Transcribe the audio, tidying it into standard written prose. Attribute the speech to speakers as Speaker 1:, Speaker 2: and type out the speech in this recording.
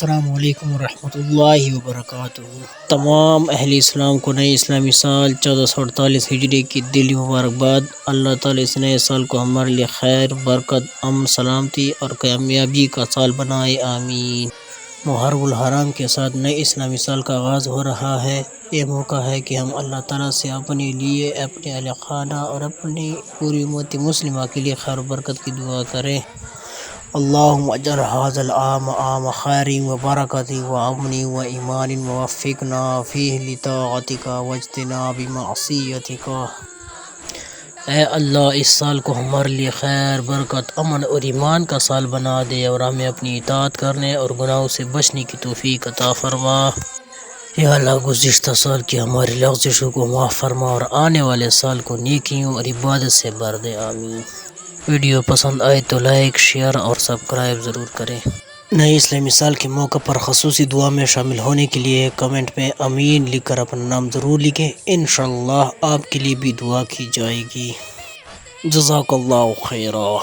Speaker 1: السلام علیکم ورحمۃ اللہ وبرکاتہ۔ تمام اہل اسلام کو نئے اسلامی سال 1448 ہجری کی دلی مبارکباد۔ اللہ تعالی اس نئے سال کو ہمارے لیے خیر، برکت، امن، سلامتی اور کامیابی کا سال بنائے، آمین۔ محرم الحرام کے ساتھ نئے اسلامی سال کا آغاز ہو رہا ہے۔ یہ موقع ہے کہ ہم اللہ تعالیٰ سے اپنے لیے، اپنے اہل خانہ اور اپنی پوری امت مسلمہ کے لیے خیر و برکت کی دعا کریں۔ اللہم اجعل ھذا العام عام خیر و برکت و امن و ایمان ووفقنا فیہ لطاعتک واجتناب معصیتک۔ اے اللہ، اس سال کو ہمارے لیے خیر، برکت، امن اور ایمان کا سال بنا دے اور ہمیں اپنی اطاعت کرنے اور گناہوں سے بچنے کی توفیق عطا فرما۔ یا اللہ، گزشتہ سال کی ہماری لغزشوں کو معاف فرما اور آنے والے سال کو نیکیوں اور عبادت سے بھر دے، آمین۔ ویڈیو پسند آئے تو لائک، شیئر اور سبسکرائب ضرور کریں۔ نئے اسلامی سال کے موقع پر خصوصی دعا میں شامل ہونے کے لیے کمنٹ میں آمین لکھ کر اپنا نام ضرور لکھیں، انشاءاللہ آپ کے لیے بھی دعا کی جائے گی۔ جزاک اللہ خیرا۔